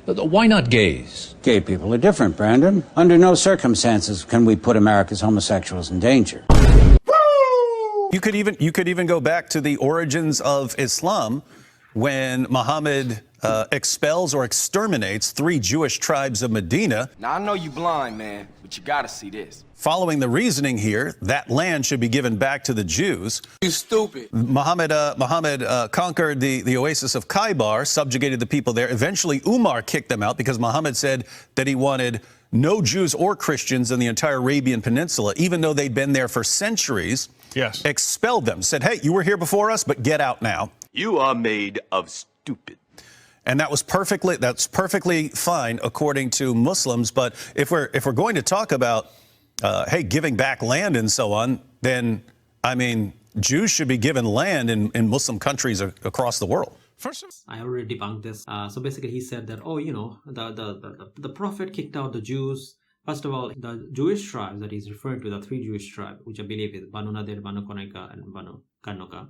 Why not gays? Gay people are different, Brandon. Under no circumstances can we put America's homosexuals in danger. You could even go back to the origins of Islam, when Muhammad expels or exterminates 3 Jewish tribes of Medina. Now, I know you blind, man, but you gotta see this. Following the reasoning here, that land should be given back to the Jews. You stupid. Muhammad conquered the oasis of Khaybar, subjugated the people there. Eventually, Umar kicked them out because Muhammad said that he wanted no Jews or Christians in the entire Arabian Peninsula, even though they'd been there for centuries. Yes. Expelled them, said, hey, you were here before us, but get out now. You are made of stupid. And that's perfectly fine according to Muslims. But if we're going to talk about, hey, giving back land and so on, then, I mean, Jews should be given land in Muslim countries across the world. I already debunked this. So basically he said that, oh, you know, the Prophet kicked out the Jews. First of all, the Jewish tribes that he's referring to, the 3 Jewish tribes, which I believe is Banu Nadir, Banu Qurayza, and Banu Qainuqa.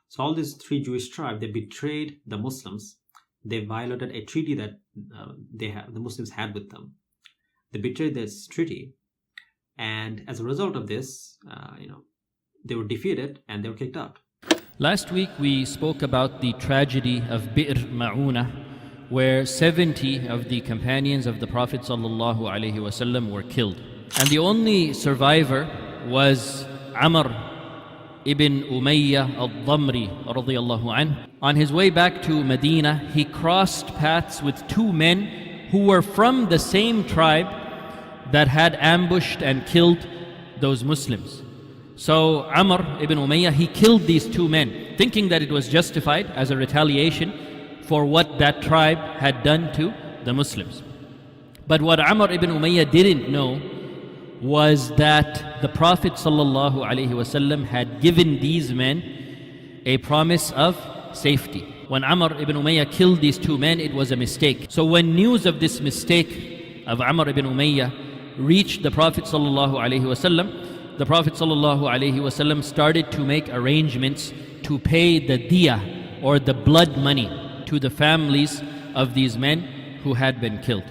So all these 3 Jewish tribes, they betrayed the Muslims. They violated a treaty that the Muslims had with them. They betrayed this treaty, and as a result of this, they were defeated and they were kicked out. Last week we spoke about the tragedy of Bi'r Ma'una, where 70 of the companions of the Prophet ﷺ were killed. And the only survivor was Amr ibn Umayyah al-Dhamri radiyallahu anhu. On his way back to Medina, he crossed paths with 2 men who were from the same tribe that had ambushed and killed those Muslims. So Amr ibn Umayyah, he killed these 2 men, thinking that it was justified as a retaliation for what that tribe had done to the Muslims. But what Amr ibn Umayyah didn't know was that the Prophet ﷺ had given these men a promise of safety. When Amr ibn Umayyah killed these 2 men, it was a mistake. So when news of this mistake of Amr ibn Umayyah reached the Prophet ﷺ, the Prophet ﷺ started to make arrangements to pay the diyah, or the blood money, to the families of these men who had been killed.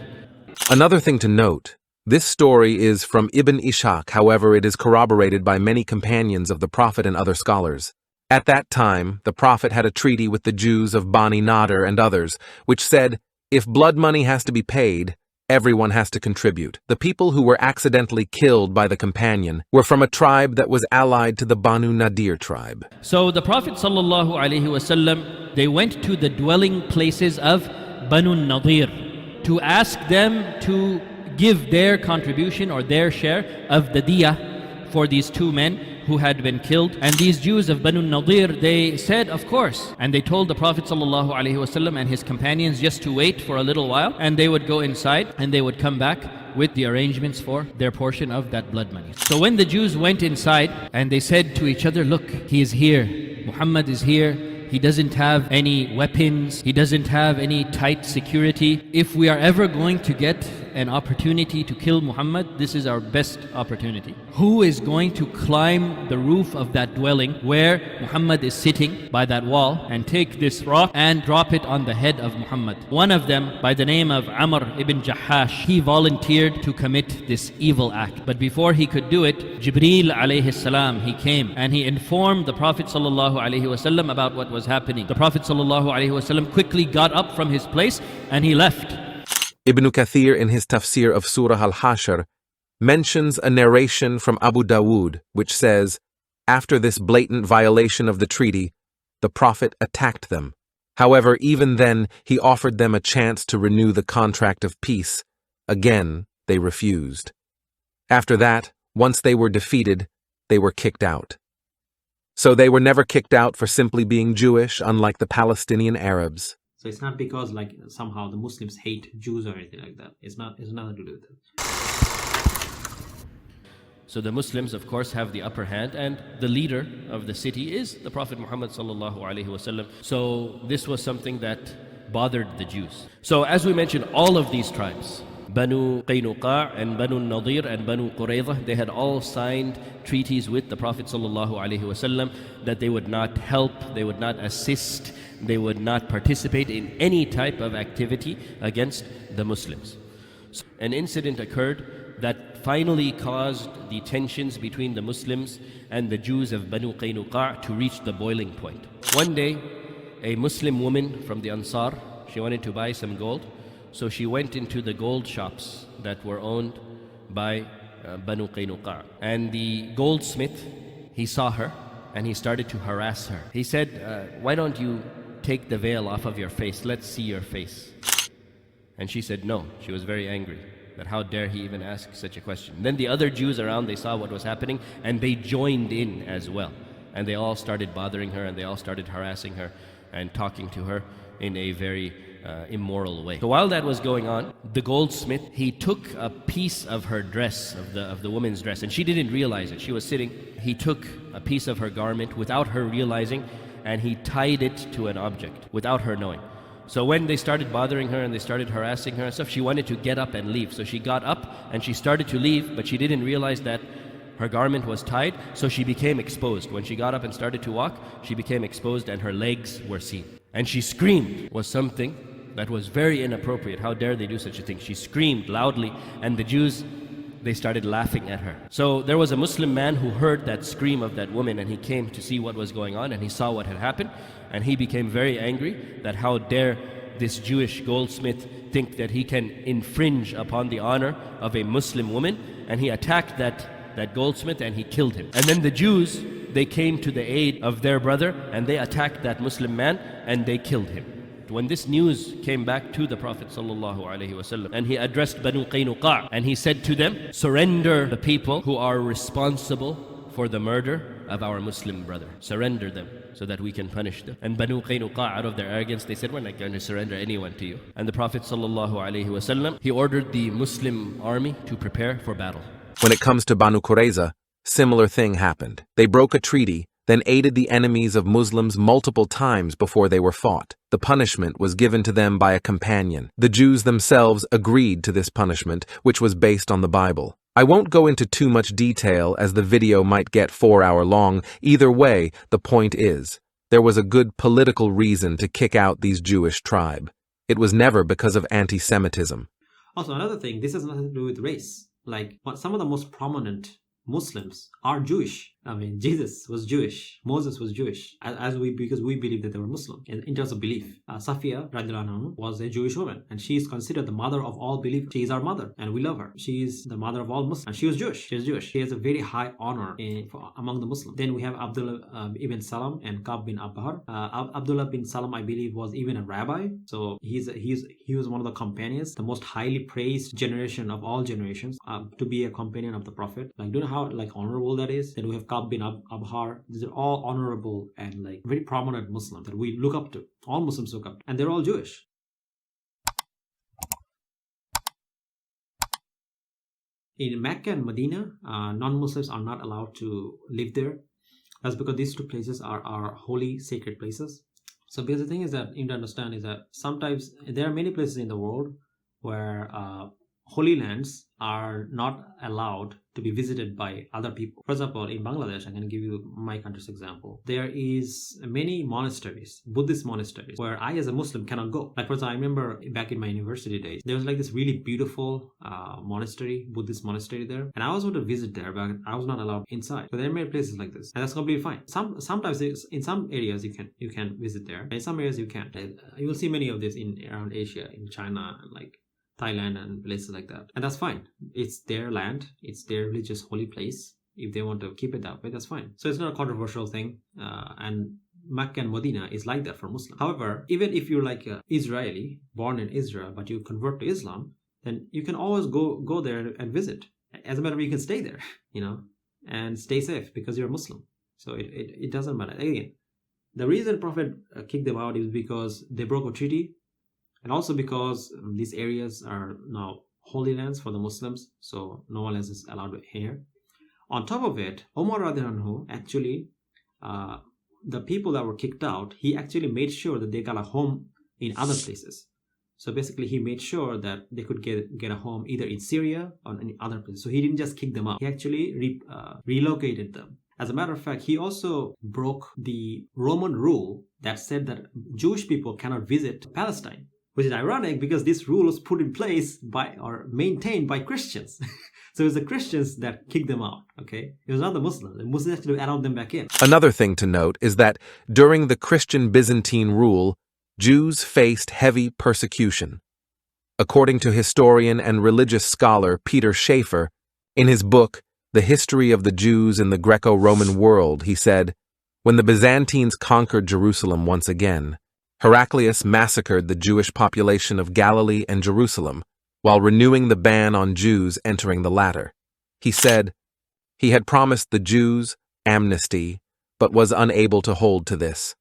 Another thing to note, this story is from Ibn Ishaq, however it is corroborated by many companions of the Prophet and other scholars. At that time, the Prophet had a treaty with the Jews of Bani Nadir and others, which said, if blood money has to be paid, everyone has to contribute. The people who were accidentally killed by the companion were from a tribe that was allied to the Banu Nadir tribe. So the Prophet ﷺ, they went to the dwelling places of Banu Nadir to ask them to give their contribution or their share of the diyah for these 2 men who had been killed. And these Jews of Banu Nadir, they said, of course. And they told the Prophet ﷺ and his companions just to wait for a little while, and they would go inside and they would come back with the arrangements for their portion of that blood money. So when the Jews went inside and they said to each other, look, he is here, Muhammad is here, he doesn't have any weapons, he doesn't have any tight security. If we are ever going to get an opportunity to kill Muhammad, this is our best opportunity. Who is going to climb the roof of that dwelling where Muhammad is sitting by that wall and take this rock and drop it on the head of Muhammad? One of them, by the name of Amr ibn Jahash, he volunteered to commit this evil act. But before he could do it, Jibreel alayhi salam, he came and he informed the Prophet ﷺ about what was happening. The Prophet ﷺ quickly got up from his place and he left. Ibn Kathir, in his tafsir of Surah Al-Hashr, mentions a narration from Abu Dawood which says, after this blatant violation of the treaty, the Prophet attacked them. However, even then, he offered them a chance to renew the contract of peace. Again, they refused. After that, once they were defeated, they were kicked out. So they were never kicked out for simply being Jewish, unlike the Palestinian Arabs. So it's not because like somehow the Muslims hate Jews or anything like that. It's nothing to do with it. So the Muslims, of course, have the upper hand, and the leader of the city is the Prophet Muhammad ﷺ. So this was something that bothered the Jews. So as we mentioned, all of these tribes, Banu Qaynuqa' and Banu Nadir and Banu Qurayza, they had all signed treaties with the Prophet ﷺ that they would not help, they would not assist, they would not participate in any type of activity against the Muslims. So an incident occurred that finally caused the tensions between the Muslims and the Jews of Banu Qaynuqa' to reach the boiling point. One day, a Muslim woman from the Ansar, she wanted to buy some gold, so she went into the gold shops that were owned by Banu Qaynuqa'. And the goldsmith, he saw her and he started to harass her. He said, why don't you take the veil off of your face? Let's see your face. And she said no. She was very angry that how dare he even ask such a question. Then the other Jews around, they saw what was happening and they joined in as well. And they all started bothering her and they all started harassing her and talking to her in a very immoral way. So while that was going on, the goldsmith, he took a piece of her dress, of the woman's dress, and she didn't realize it. She was sitting. He took a piece of her garment without her realizing, and he tied it to an object without her knowing. So when they started bothering her and they started harassing her and stuff, she wanted to get up and leave. So she got up and she started to leave, but she didn't realize that her garment was tied, so she became exposed. When she got up and started to walk, she became exposed and her legs were seen. And she screamed. It was something that was very inappropriate. How dare they do such a thing? She screamed loudly, and the Jews, they started laughing at her. So there was a Muslim man who heard that scream of that woman, and he came to see what was going on, and he saw what had happened, and he became very angry that how dare this Jewish goldsmith think that he can infringe upon the honor of a Muslim woman, and he attacked that goldsmith and he killed him. And then the Jews, they came to the aid of their brother and they attacked that Muslim man and they killed him. When this news came back to the Prophet ﷺ, and he addressed Banu Qaynuqa' and he said to them, surrender the people who are responsible for the murder of our Muslim brother. Surrender them so that we can punish them. And Banu Qaynuqa', out of their arrogance, they said, we're not going to surrender anyone to you. And the Prophet ﷺ, he ordered the Muslim army to prepare for battle. When it comes to Banu Qurayza, similar thing happened. They broke a treaty, then aided the enemies of Muslims multiple times before they were fought. The punishment was given to them by a companion. The Jews themselves agreed to this punishment, which was based on the Bible. I won't go into too much detail as the video might get 4 hours long. Either way, the point is, there was a good political reason to kick out these Jewish tribe. It was never because of anti-Semitism. Also, another thing, this has nothing to do with race. Like, some of the most prominent Muslims are Jewish. I mean, Jesus was Jewish. Moses was Jewish. Because we believe that they were Muslim in terms of belief. Safiya radiallahu anha was a Jewish woman, and she is considered the mother of all believers. She is our mother, and we love her. She is the mother of all Muslims, and she was Jewish. She is Jewish. She has a very high honor among the Muslims. Then we have Abdullah ibn Salam and Ka'b bin Abhar. Abdullah bin Salam, I believe, was even a rabbi. So he was one of the companions, the most highly praised generation of all generations, to be a companion of the Prophet. Like, do you know how honorable that is? Then we have Ka'b bin Abhar. These are all honorable and very prominent Muslims that we look up to. All Muslims look up to, and they're all Jewish. In Mecca and Medina, non-Muslims are not allowed to live there. That's because these two places are holy, sacred places. So because the thing is that you need to understand is that sometimes there are many places in the world where holy lands are not allowed to be visited by other people. For example, in Bangladesh, I'm going to give you my country's example. There is many monasteries, Buddhist monasteries, where I as a Muslim cannot go. Like, for example, I remember back in my university days, there was this really beautiful monastery, Buddhist monastery there. And I was going to visit there, but I was not allowed inside. So there are many places like this. And that's completely fine. Sometimes in some areas you can visit there. In some areas you can't. You will see many of this around Asia, in China, and Thailand and places like that. And that's fine. It's their land. It's their religious holy place. If they want to keep it that way, that's fine. So it's not a controversial thing. And Mecca and Medina is like that for Muslims. However, even if you're like an Israeli, born in Israel, but you convert to Islam, then you can always go there and visit. As a matter of fact, you can stay there, and stay safe because you're a Muslim. So it doesn't matter. Again, the reason Prophet kicked them out is because they broke a treaty, and also because these areas are now holy lands for the Muslims, so no one else is allowed here. On top of it, Umar radiallahu anhu, actually, the people that were kicked out, he actually made sure that they got a home in other places. So basically, he made sure that they could get a home either in Syria or any other place. So he didn't just kick them out. He actually relocated them. As a matter of fact, he also broke the Roman rule that said that Jewish people cannot visit Palestine, which is ironic because this rule was put in place by or maintained by Christians. So it was the Christians that kicked them out, okay? It was not the Muslims. The Muslims actually allowed them back in. Another thing to note is that during the Christian Byzantine rule, Jews faced heavy persecution. According to historian and religious scholar Peter Schaeffer, in his book, The History of the Jews in the Greco-Roman World, he said, when the Byzantines conquered Jerusalem once again, Heraclius massacred the Jewish population of Galilee and Jerusalem, while renewing the ban on Jews entering the latter. He said, he had promised the Jews amnesty, but was unable to hold to this.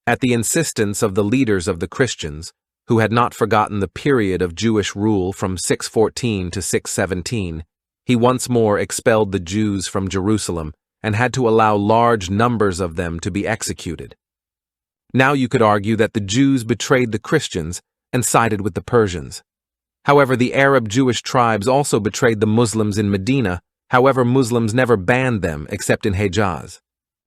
At the insistence of the leaders of the Christians, who had not forgotten the period of Jewish rule from 614 to 617, he once more expelled the Jews from Jerusalem and had to allow large numbers of them to be executed. Now you could argue that the Jews betrayed the Christians and sided with the Persians. However, the Arab Jewish tribes also betrayed the Muslims in Medina. However, Muslims never banned them except in Hejaz.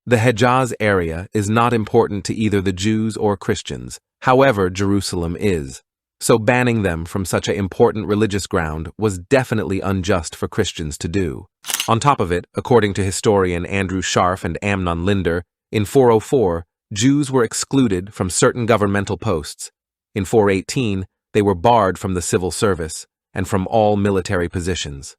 The Hejaz area is not important to either the Jews or Christians. However, Jerusalem is. So banning them from such an important religious ground was definitely unjust for Christians to do. On top of it, according to historian Andrew Scharf and Amnon Linder, in 404, Jews were excluded from certain governmental posts. In 418, they were barred from the civil service and from all military positions.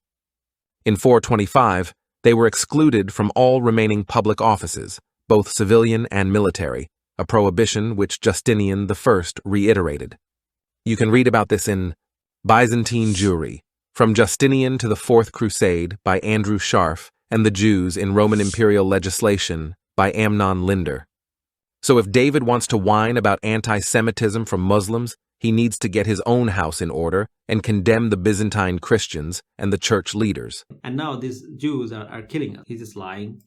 In 425, they were excluded from all remaining public offices, both civilian and military, a prohibition which Justinian I reiterated. You can read about this in Byzantine Jewry, From Justinian to the Fourth Crusade by Andrew Scharf, and the Jews in Roman Imperial Legislation by Amnon Linder. So if David wants to whine about anti-Semitism from Muslims, he needs to get his own house in order and condemn the Byzantine Christians and the church leaders. And now these Jews are killing us. He's just lying.